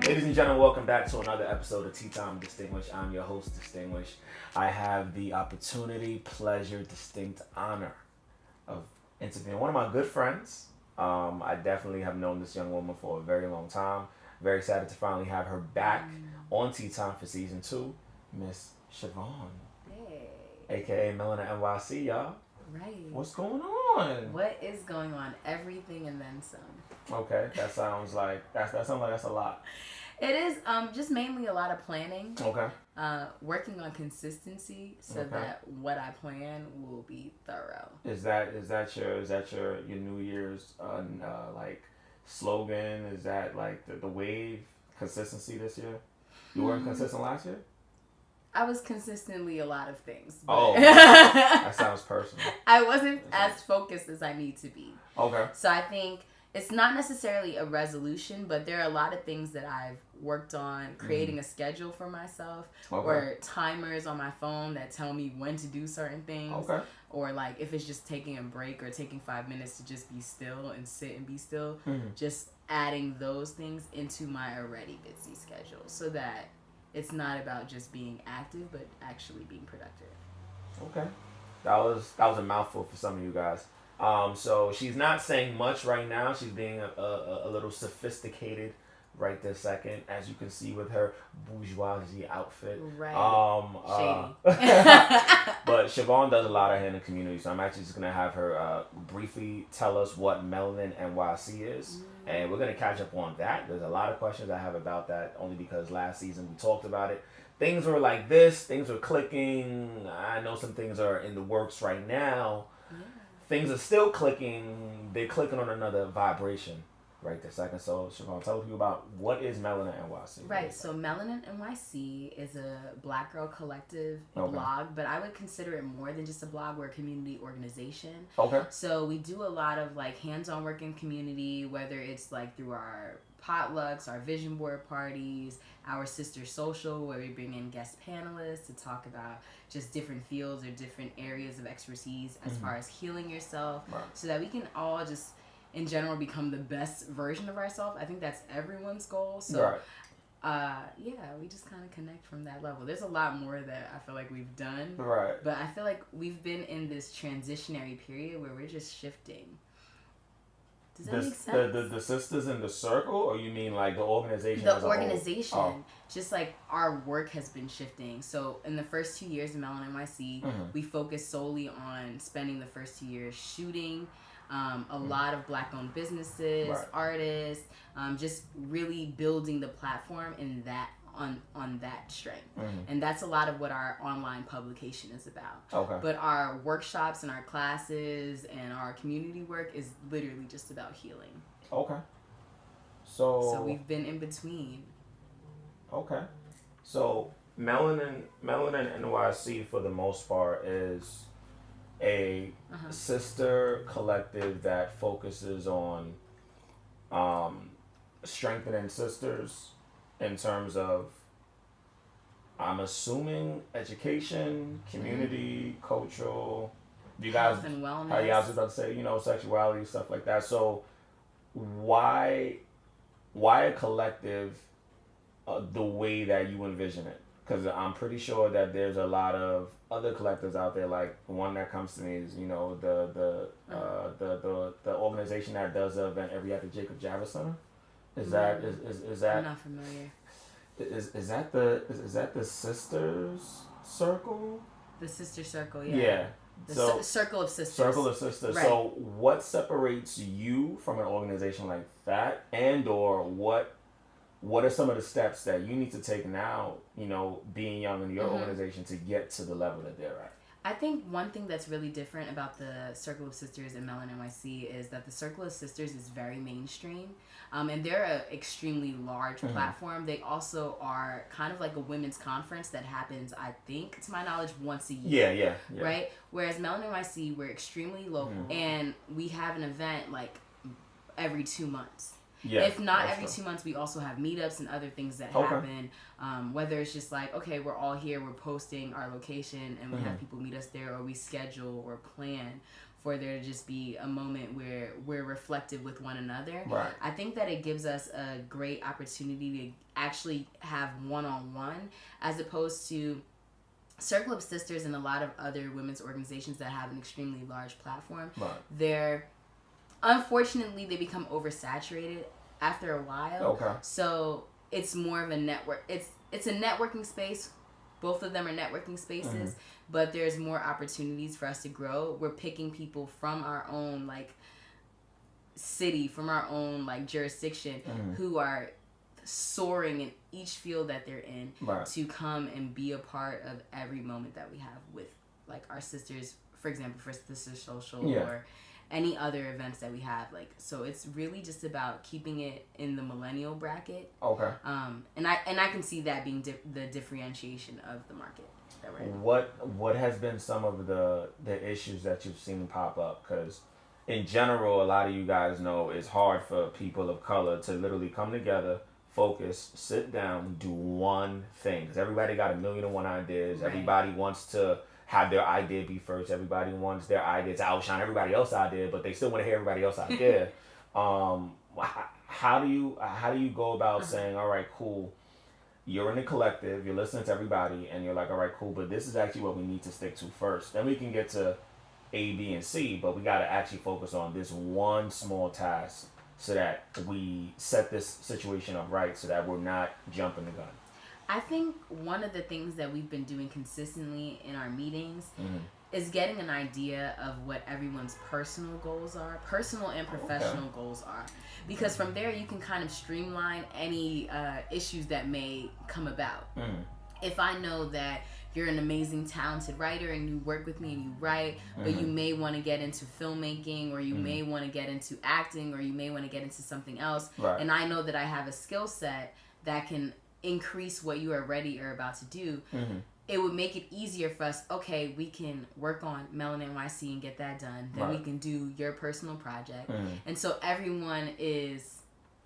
Ladies and gentlemen, welcome back to another episode of Tea Time Distinguished. I'm your host, Distinguished. I have the opportunity, pleasure, distinct honor of interviewing one of my good friends. I definitely have known this young woman for a very long time. Very excited to finally have her back on Tea Time for season 2, Miss Shavonne. Hey. AKA MLNNNYC, y'all. Right. What's going on? What is going on? Everything and then some. Okay, that sounds like that's a lot. It is just mainly a lot of planning. Okay. Working on consistency so that what I plan will be thorough. Is that your New Year's like slogan? Is that like the wave consistency this year? You weren't consistent last year? I was consistently a lot of things. Oh, that sounds personal. I wasn't as focused as I need to be. Okay. So I think it's not necessarily a resolution, but there are a lot of things that I've worked on, creating a schedule for myself, or timers on my phone that tell me when to do certain things. Okay. Or like if it's just taking a break or taking 5 minutes to just be still and sit and be still, just adding those things into my already busy schedule so that it's not about just being active, but actually being productive. Okay. That was a mouthful for some of you guys. So she's not saying much right now. She's being a little sophisticated right this second, as you can see with her bourgeoisie outfit. Right. Shady. But Shavonne does a lot out here in the community, so I'm actually just going to have her briefly tell us what MLNNNYC is. And we're going to catch up on that. There's a lot of questions I have about that, only because last season we talked about it. Things were like this. Things were clicking. I know some things are in the works right now. Yeah. Things are still clicking. They're clicking on another vibration right this second. So, Shavonne, tell people about what is MLNNNYC. Right. So, MLNNNYC is a Black girl collective blog, but I would consider it more than just a blog. We're a community organization. Okay. So, we do a lot of like hands-on work in community, whether it's like through our potlucks, our vision board parties, our sister social, where we bring in guest panelists to talk about just different fields or different areas of expertise as far as healing yourself, so that we can all just in general become the best version of ourselves. I think that's everyone's goal. So we just kind of connect from that level. There's a lot more that I feel like we've done, but I feel like we've been in this transitionary period where we're just shifting. Does that make sense? The sisters in the circle, or you mean like the organization? The organization, just like our work has been shifting. So in the first 2 years of MLNNYC, we focused solely on spending the first 2 years shooting a lot of Black-owned businesses, artists, just really building the platform in that on that strength. And that's a lot of what our online publication is about. Okay. But our workshops and our classes and our community work is literally just about healing. Okay. So we've been in between. Okay. So MLNNNYC for the most part is a sister collective that focuses on strengthening sisters in terms of, I'm assuming, education, community, cultural. You guys, health and wellness. How you guys about to say, sexuality, stuff like that. So why a collective the way that you envision it? Because I'm pretty sure that there's a lot of other collectives out there. Like the one that comes to me is, the organization that does the event every year at the Jacob Javits Center. Is that I'm not familiar. Is that the sisters circle? The sister circle, yeah. Yeah. The circle of sisters. Circle of sisters. Right. So what separates you from an organization like that, and or what are some of the steps that you need to take now, being young in your organization, to get to the level that they're at? I think one thing that's really different about the Circle of Sisters in MLNNYC is that the Circle of Sisters is very mainstream, and they're an extremely large platform. They also are kind of like a women's conference that happens, I think, to my knowledge, once a year. Yeah. Right? Whereas MLNNYC, we're extremely local, and we have an event like every 2 months. Yeah, if not every 2 months, we also have meetups and other things that happen. Whether it's just like, okay, we're all here, we're posting our location, and we have people meet us there, or we schedule or plan for there to just be a moment where we're reflective with one another. Right. I think that it gives us a great opportunity to actually have one-on-one, as opposed to Circle of Sisters and a lot of other women's organizations that have an extremely large platform. Right. They're, unfortunately, they become oversaturated after a while. Okay. So it's more of a network. It's a networking space. Both of them are networking spaces, but there's more opportunities for us to grow. We're picking people from our own city, from our own jurisdiction, who are soaring in each field that they're in, to come and be a part of every moment that we have with our sisters, for example, for Sister Social or any other events that we have. So it's really just about keeping it in the millennial bracket. Okay. And I can see that being the differentiation of the market that we're in. What has been some of the issues that you've seen pop up? Because in general, a lot of you guys know it's hard for people of color to literally come together, focus, sit down, do one thing. Because everybody got a million and one ideas. Right. Everybody wants to have their idea be first. Everybody wants their idea to outshine everybody else's idea, but they still want to hear everybody else's idea. How do you go about saying, all right, cool, you're in a collective, you're listening to everybody, and you're like, all right, cool, but this is actually what we need to stick to first. Then we can get to A, B, and C, but we got to actually focus on this one small task so that we set this situation up right, so that we're not jumping the gun. I think one of the things that we've been doing consistently in our meetings is getting an idea of what everyone's personal goals are, personal and professional goals are. Because from there, you can kind of streamline any issues that may come about. If I know that you're an amazing, talented writer and you work with me and you write, but you may want to get into filmmaking, or you may want to get into acting, or you may want to get into something else, and I know that I have a skill set that can increase what you already are about to do, it would make it easier for us. Okay, we can work on MLNNNYC and get that done. Then we can do your personal project. And so everyone is,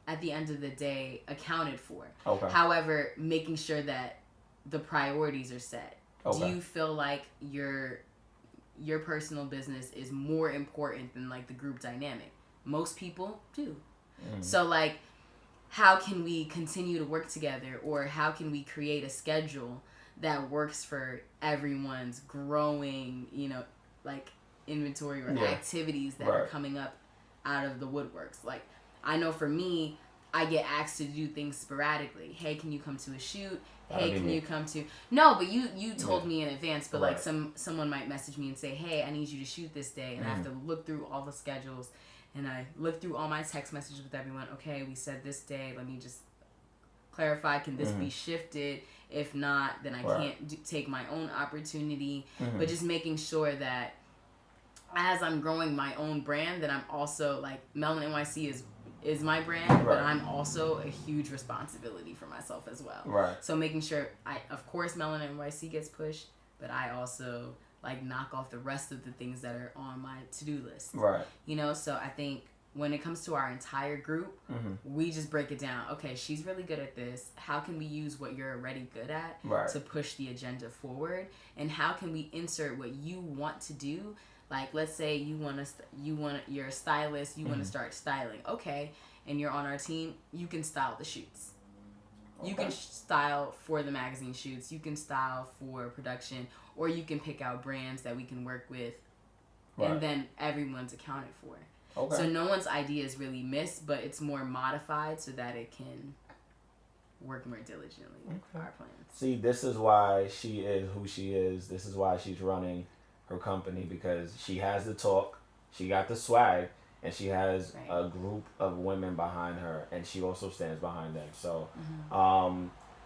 at the end of the day, accounted for. However, making sure that the priorities are set. Do you feel like your personal business is more important than the group dynamic? Most people do. So how can we continue to work together, or how can we create a schedule that works for everyone's growing, inventory or activities that are coming up out of the woodworks? I know for me, I get asked to do things sporadically. Hey, can you come to a shoot? Hey, can you come to... No, but you told me in advance, but someone might message me and say, hey, I need you to shoot this day, and I have to look through all the schedules. And I look through all my text messages with everyone. Okay, we said this day. Let me just clarify. Can this be shifted? If not, then I can't take my own opportunity. But just making sure that as I'm growing my own brand, that I'm also MLNNNYC is my brand, but I'm also a huge responsibility for myself as well. So making sure of course MLNNNYC gets pushed, but I also knock off the rest of the things that are on my to-do list. So I think when it comes to our entire group, we just break it down. Okay, she's really good at this. How can we use what you're already good at to push the agenda forward? And how can we insert what you want to do? Let's say you're a stylist, you want to start styling. Okay, and you're on our team, you can style the shoots. You can style for the magazine shoots. You can style for production, or you can pick out brands that we can work with, and then everyone's accounted for. So no one's idea is really missed, but it's more modified so that it can work more diligently with our plans. See, this is why she is who she is. This is why she's running her company, because she has the talk, she got the swag, and she has a group of women behind her, and she also stands behind them. So,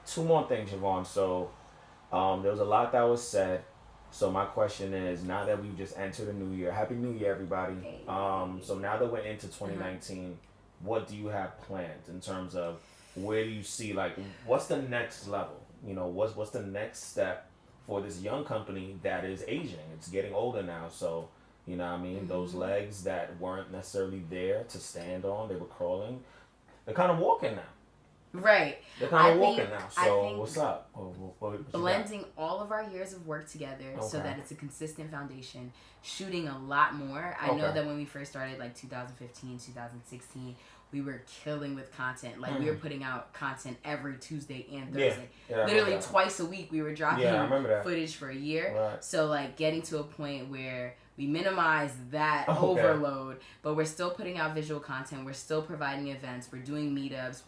two more things, Shavonne. So, there was a lot that was said. So my question is, now that we've just entered a new year, Happy New Year, everybody. So now that we're into 2019, what do you have planned in terms of where do you see, what's the next level? What's the next step for this young company that is aging? It's getting older now, so you know what I mean? Those legs that weren't necessarily there to stand on, they were crawling, they're kind of walking now. Right. They're kind I of walking think- now. I So think what's up? What you got? Blending all of our years of work together so Okay. that it's a consistent foundation. Shooting a lot more. I know Okay. that when we first started, like 2015, 2016, we were killing with content. Like we were putting out content every Tuesday and Thursday. Yeah, I Literally remember that. twice a week we were dropping Yeah, I remember that. footage for a year. Right. So like getting to a point where we minimize that Okay. overload, but we're still putting out visual content. We're still providing events. We're doing meetups.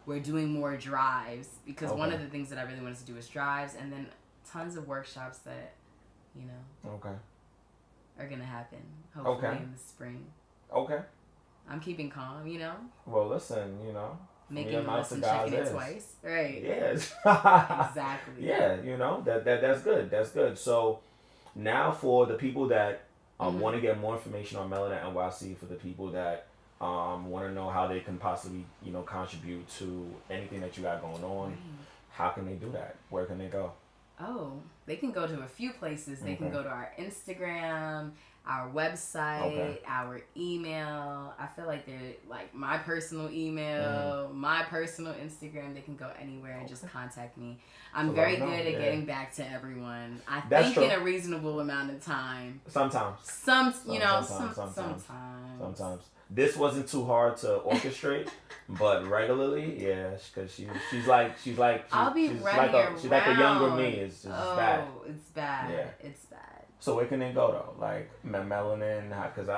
We're doing more drives because one of the things that I really wanted to do was drives, and then tons of workshops that, you know, are gonna happen hopefully in the spring. Okay. I'm keeping calm, you know. Well, listen, you know, Making a list and checking it twice. Right. Yes. Exactly. Yeah, you know, that's good. That's good. So now for the people that want to get more information on Melanin NYC, for the people that want to know how they can possibly, you know, contribute to anything that you got going on, how can they do that? Where can they go? Oh, they can go to a few places. They can go to our Instagram, our website, our email. I feel like they're like my personal email, my personal Instagram. They can go anywhere and just contact me. I'm very good at getting back to everyone. I think in a reasonable amount of time. Sometimes. Sometimes. This wasn't too hard to orchestrate, but regularly, yeah, because she's like I'll be running around. She's like a younger me. It's just bad. Oh, it's bad. Yeah. It's bad. So where can they go though? Like Melanin, because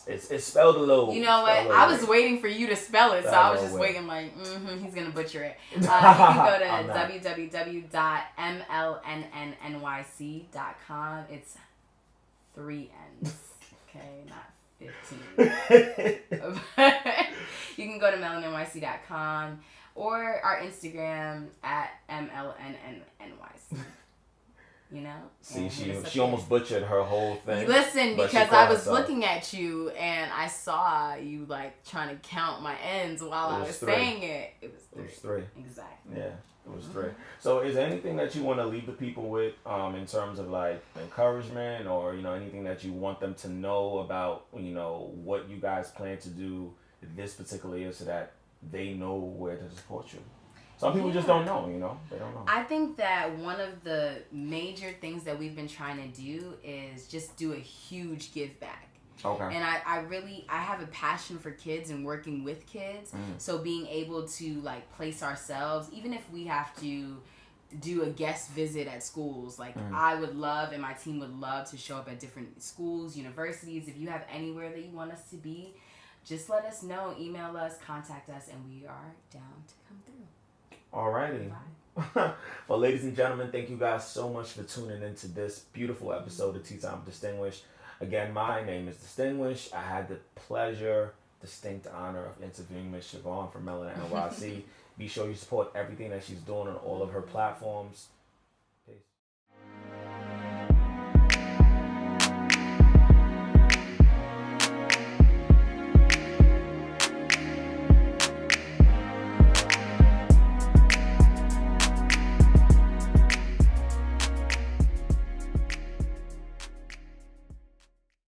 it's spelled a little. You know what? I was waiting for you to spell it, so I was just waiting like, he's gonna butcher it. You can go to www.MLNNNYC.com. It's 3 N's, okay, not 15. You can go to MLNNNYC.com or our Instagram at MLNNNYC. You know? See, she almost butchered her whole thing. Listen, because I was looking at you and I saw you like trying to count my ends while I was saying it. It was 3. Exactly. Yeah, it was 3. So is there anything that you want to leave the people with in terms of like encouragement or, you know, anything that you want them to know about, you know, what you guys plan to do this particular year so that they know where to support you? Some people just don't know, you know? They don't know. I think that one of the major things that we've been trying to do is just do a huge give back. Okay. And I have a passion for kids and working with kids. So being able to like place ourselves, even if we have to do a guest visit at schools, like I would love and my team would love to show up at different schools, universities. If you have anywhere that you want us to be, just let us know, email us, contact us, and we are down to come through. Alrighty. Well, ladies and gentlemen, thank you guys so much for tuning into this beautiful episode of Tea Time with Distinguished. Again, my name is Distinguished. I had the distinct honor of interviewing Miss Shavonne from Melanin NYC. Be sure you support everything that she's doing on all of her platforms.